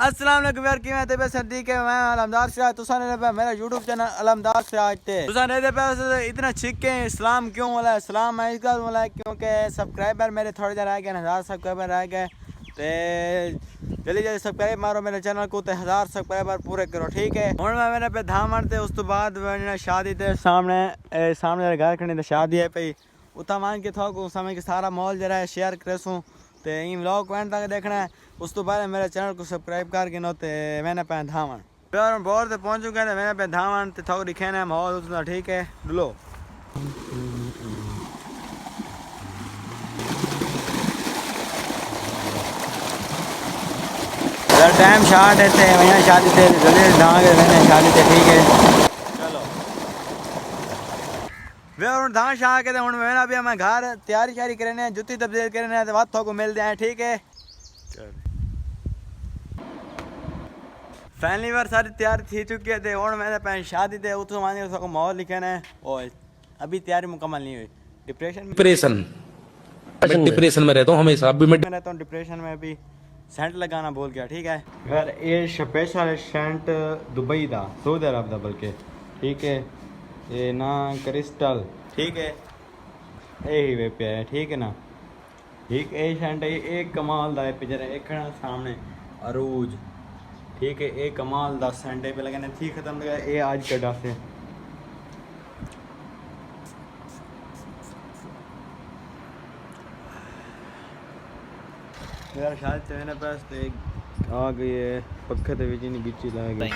अस्सलाम वालेकुम यार की मैं ते सर्दी के मैं अलमदार सिराज तुसा ने पे मेरा YouTube चैनल अलमदार सिराज ते तुसा ने पे इतना छिके इस्लाम क्यों वाला इस्लाम मैं इसका वाला क्योंकि सब्सक्राइबर मेरे थोड़े देर रह गए 1000 सब्सक्राइबर रह गए ते जल्दी जल्दी सब्सक्राइब मारो मेरे चैनल को ते 1000 सब्सक्राइबर पूरे करो ठीक है। हुण मैं मेरे पे धाम मारते उस तो बाद मैंने शादी ते सामने घर खड़े ते शादी है पई उता मान के थोक समय के सारा माहौल जरा है शेयर करेसूं ते इन व्लॉग पॉइंट तक देखना है उस तो बाद मेरे चैनल को सब्सक्राइब करके नो ते मैंने पे धावन यार बोर ते पहुंच चुके हैं मैंने पे धावन ते थोक दिखे ना माहौल उतना ठीक है डुलो यार टाइम शार्ट है ते वहां शादी ते जल्दी धांगे मैंने शादी ते ठीक है चलो वे और धान शाह के हुन मैंने अभी मैं घर तैयारी शारी करने जुत्ती तब्दील करने ते बात को मिलते हैं ठीक है। फैमिली बार सारी तैयार थी चुकी है थे और मैंने पहले शादी थे उतो माने उसको माहौल लिखे ना और अभी तैयारी मुकम्मल नहीं हुई डिप्रेशन में रहता हूँ हमेशा। अभी मैं रहता हूँ डिप्रेशन में अभी सेंट लगाना बोल गया ठीक है यार ये स्पेशल सेंट दुबई दा सऊदी अरब दा बल्कि ठीक है ये ना क्रिस्टल ठीक है यही वे पे है ठीक है ना ठीक है सेंट एक कमाल दा है पिजर एक सामने अरूज ठीक है एक कमाल 10 सेंटे पे लगाने थी खत्म लगा ये आज के डा से यार शायद से मैंने पास एक आ गई है पक्के ते विच नहीं बिची ला गई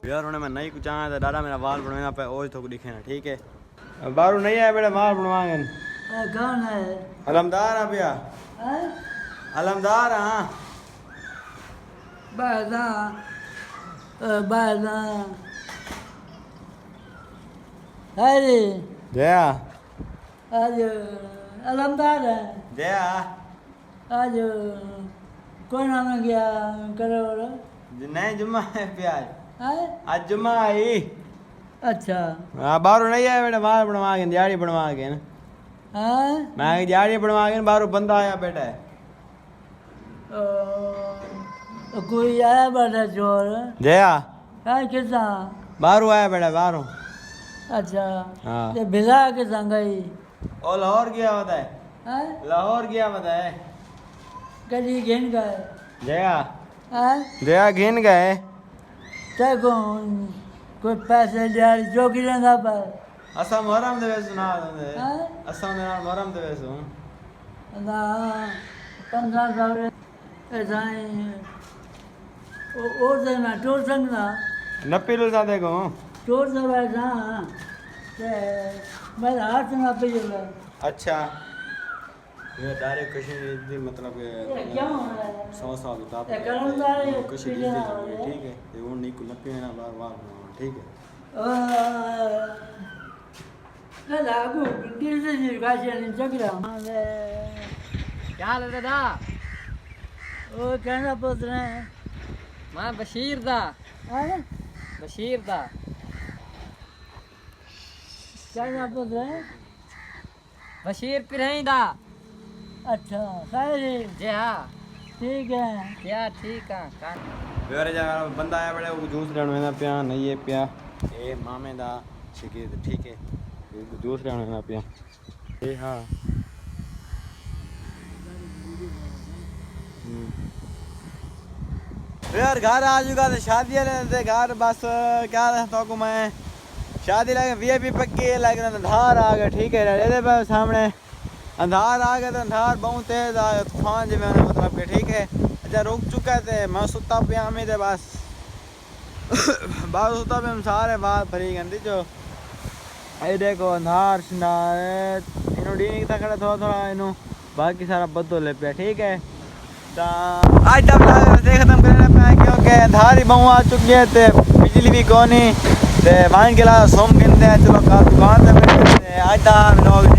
यार उन्हें मैं नहीं कुछ आया था दादा मेरा बाल बनवाना पे ओज तो दिखे ना ठीक है बारू नहीं आया बेटा बाल बनवाएंगे कौन है अलमदार आ भैया अलमदार हाँ बादा बादा अरे जया आज अलमदार है जया आज कौन आना गया करो नहीं जुम्मा है प्याज है आज जुम्मा आई अच्छा हाँ बारू नहीं आया बेटा बाल बनवा के दिहाड़ी बनवा के ना हाँ मैं दिहाड़ी बनवा के बारू बंदा आया बेटा कोई आया बेटा चोर जया है किसा बारू आया बेटा बारू अच्छा हाँ ये भिजा के संगई ओ लाहौर गया होता है है लाहौर गया होता है कभी घेन गए जया है जया घिन गए देखो कोई पैसे दिहाड़ी चौकी लेंदा पर असा मोहरम दे सुना दे हैं असा ने मोहरम दे सु ना 15 साल ऐसा ही और से ना टोर संग ना नपील सा देखो टोर से ऐसा ते मैं हाथ ना पे जला अच्छा ये दारे कश्मीर दी मतलब ये क्या हो रहा है 100 साल का ये कर्मचारी कश्मीर पीछे दी ना हो रहे ठीक है ये वो नहीं को नपी ना बार बार ठीक है ना लागू दिल से जिरगाशे नहीं चकरा क्या हाल है दादा ओ कहना पुत्र है मैं बशीर दा हैं बशीर दा कहना पुत्र है बशीर पिरही दा अच्छा सारे जी हाँ ठीक है क्या ठीक है कान वेरे जा बंदा आया बड़े वो जूस लेने में ना पिया नहीं है पिया ए मामे दा शिकीर ठीक है जूस लेने में ना पिया ए हां यार घर आ चुका था शादी वाले घर बस क्या तो को मैं शादी लगे वीआईपी पक्की लगे अंधार आ गया ठीक है ये पे सामने अंधार आ गया तो अंधार बहुत तेज आ गया तूफान जी में मतलब कि ठीक है अच्छा रुक चुका थे मैं सुता पिया में थे बस बाल होता भी हम सारे बाल भरी गंदी जो ये देखो अंधार शिंदार इनो डी नहीं था थोड़ा थोड़ा इनो बाकी सारा बदल ले पे ठीक है आज तब से खत्म करने पे क्योंकि अंधारी बहु आ चुकी है ते बिजली भी कोनी ते मान के ला सोम गिनते हैं चलो का दुकान पे आज तक लोग